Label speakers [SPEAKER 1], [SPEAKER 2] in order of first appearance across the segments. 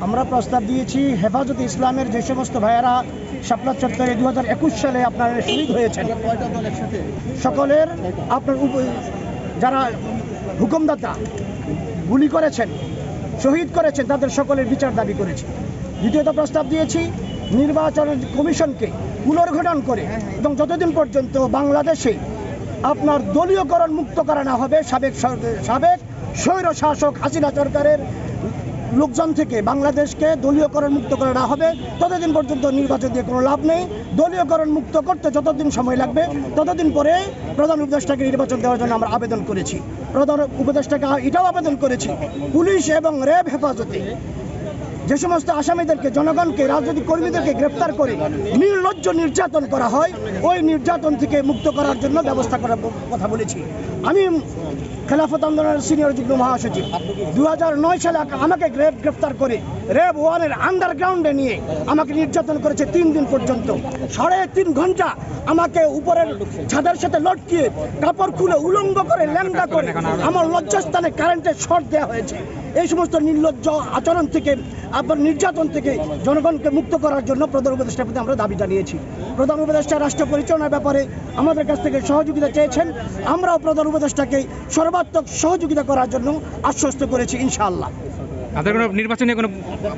[SPEAKER 1] আমরা প্রস্তাব দিয়েছি হেফাজতে ইসলামের যে সমস্ত ভাইয়েরা শাপলা চত্বরে 2021 সালে আপনার শহীদ হয়েছেন সকলের আপনার যারা হুকুমদাতা গুলি করেছেন শহীদ করেছেন তাদের সকলের বিচার দাবি করেছি। দ্বিতীয়ত প্রস্তাব দিয়েছি নির্বাচন কমিশনকে পুনর্গঠন করে এবং যতদিন পর্যন্ত বাংলাদেশে আপনার দলীয়করণ মুক্ত করা না হবে সাবেক স্বৈর শাসক হাসিনা সরকারের লোকজন থেকে বাংলাদেশকে দলীয়করণ মুক্ত করা না হবে ততদিন পর্যন্ত নির্বাচন দিয়ে কোনো লাভ নেই। দলীয়করণ মুক্ত করতে যতদিন সময় লাগবে ততদিন পরে প্রধান উপদেষ্টাকে নির্বাচন দেওয়ার জন্য আমরা আবেদন করেছি। প্রধান উপদেষ্টাকে এটাও আবেদন করেছি পুলিশ এবং র্যাব হেফাজতে যে সমস্ত আসামিদেরকে জনগণকে রাজনৈতিক কর্মীদেরকে গ্রেপ্তার করে নির্লজ্জ নির্যাতন করা হয় ওই নির্যাতন থেকে মুক্ত করার জন্য ব্যবস্থা করার কথা বলেছি। আমি খেলাফত আন্দোলনের সিনিয়র যুগ্ম মহাসচিব 2009 সালে আমাকে গ্রেপ্তার করে র্যাব 1-এর আন্ডারগ্রাউন্ডে নিয়ে আমাকে নির্যাতন করেছে 3 দিন পর্যন্ত। 3.5 ঘন্টা আমাকে উপরের ছাদের সাথে লটকিয়ে কাপড় খুলে উলঙ্গ করে ল্যাংড়া করে আমার লজ্জাস্থানে কারেন্টের শর্ট দেওয়া হয়েছে। এই সমস্ত নির্লজ্জ আচরণ থেকে আপনার নির্যাতন থেকে জনগণকে মুক্ত করার জন্য প্রধান উপদেষ্টার প্রতি আমরা দাবি জানিয়েছি। প্রধান উপদেষ্টা রাষ্ট্র পরিচালনার ব্যাপারে আমাদের কাছ থেকে সহযোগিতা চেয়েছেন, আমরাও প্রধান উপদেষ্টাকে সর্বাত্মক সহযোগিতা করার জন্য আশ্বস্ত করেছি ইনশাআল্লাহ।
[SPEAKER 2] আপনাদের কোনো নির্বাচনীয় কোনো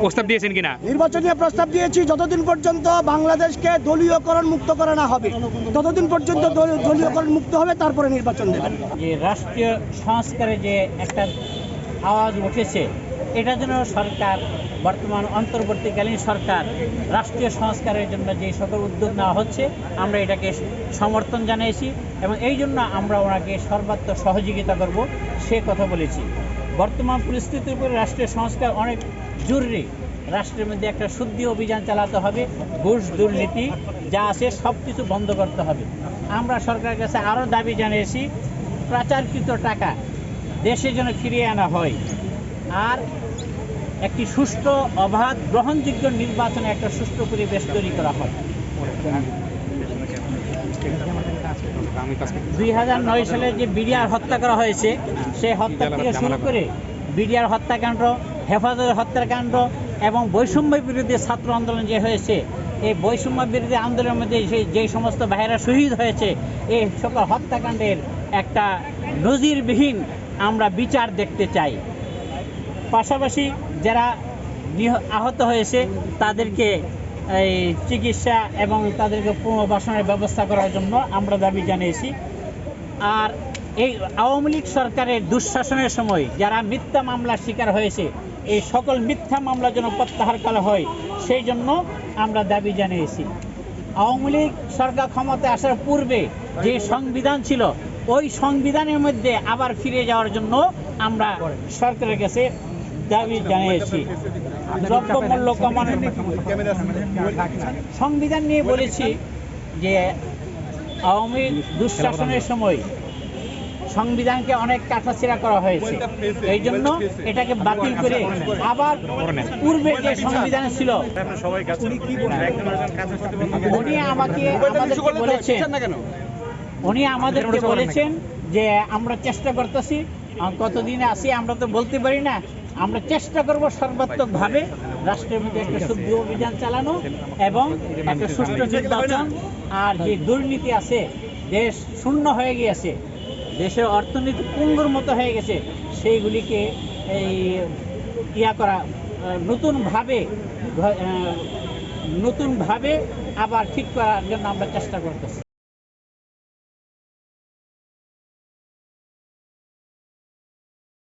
[SPEAKER 2] প্রস্তাব দিয়েছেন কিনা?
[SPEAKER 1] নির্বাচনীয় প্রস্তাব দিয়েছি যতদিন পর্যন্ত বাংলাদেশকে দলীয়করণ মুক্ত করা না হবে ততদিন পর্যন্ত দলীয়করণ মুক্ত হবে, তারপরে নির্বাচন দেবেন।
[SPEAKER 3] যে রাষ্ট্রীয় সংস্কারে যে একটা আওয়াজ উঠেছে এটার জন্য সরকার বর্তমান অন্তর্বর্তীকালীন সরকার রাষ্ট্রীয় সংস্কারের জন্য যে সকল উদ্যোগ নেওয়া হচ্ছে আমরা এটাকে সমর্থন জানিয়েছি এবং এই জন্য আমরা ওনাকে সর্বাত্মক সহযোগিতা করব সে কথা বলেছি। বর্তমান পরিস্থিতির উপরে রাষ্ট্রীয় সংস্কার অনেক জরুরি। রাষ্ট্রের মধ্যে একটা শুদ্ধি অভিযান চালাতে হবে, ঘুষ দুর্নীতি যা আছে সব কিছু বন্ধ করতে হবে। আমরা সরকারের কাছে আরও দাবি জানিয়েছি পাচারকৃত টাকা দেশে যেন ফিরিয়ে আনা হয় আর একটি সুষ্ঠু অবাধ গ্রহণযোগ্য নির্বাচনে একটা সুষ্ঠু পরিবেশ তৈরি করা হয়। 2009 সালে যে বিডিআর হত্যা করা হয়েছে সেই হত্যা থেকে শুরু করে বিডিআর হত্যাকাণ্ড, হেফাজতের হত্যাকাণ্ড এবং বৈষম্য বিরোধী ছাত্র আন্দোলন যে হয়েছে এই বৈষম্য বিরোধী আন্দোলনের মধ্যে যেই সমস্ত ভাইয়েরা শহীদ হয়েছে এই সকল হত্যাকাণ্ডের একটা নজিরবিহীন আমরা বিচার দেখতে চাই। পাশাপাশি যারা আহত হয়েছে তাদেরকে এই চিকিৎসা এবং তাদেরকে পুনর্বাসনের ব্যবস্থা করার জন্য আমরা দাবি জানিয়েছি। আর এই আওয়ামী লীগ সরকারের দুঃশাসনের সময় যারা মিথ্যা মামলার শিকার হয়েছে এই সকল মিথ্যা মামলা যেন প্রত্যাহার করা হয় সেই জন্য আমরা দাবি জানিয়েছি। আওয়ামী লীগ সরকার ক্ষমতায় আসার পূর্বে যে সংবিধান ছিল ওই সংবিধানের মধ্যে আবার ফিরে যাওয়ার জন্য আমরা সরকারের কাছে দাবি জানিয়েছি। দ্রব্যমূল্য কমানো সংবিধান নিয়ে বলেছি যে আওয়ামী দুঃশাসনের সময় সংবিধানকে অনেক কাটাছেঁড়া করা হয়েছে, এই জন্য এটাকে বাতিল করে আবার পূর্বে যে সংবিধান ছিল উনি আমাদেরকে বলেছেন যে আমরা চেষ্টা করতেছি, কতদিনে আসি আমরা তো বলতে পারি না, আমরা চেষ্টা করব সর্বাত্মকভাবে রাষ্ট্রের মধ্যে একটা শুদ্ধ অভিযান চালানো এবং একটা সুষ্ঠু নির্বাচন। আর যে দুর্নীতি আছে দেশ শূন্য হয়ে গিয়েছে, দেশের অর্থনীতি পঙ্গুর মতো হয়ে গেছে সেইগুলিকে এই করা নতুনভাবে আবার ঠিক করার জন্য আমরা চেষ্টা করতেছি।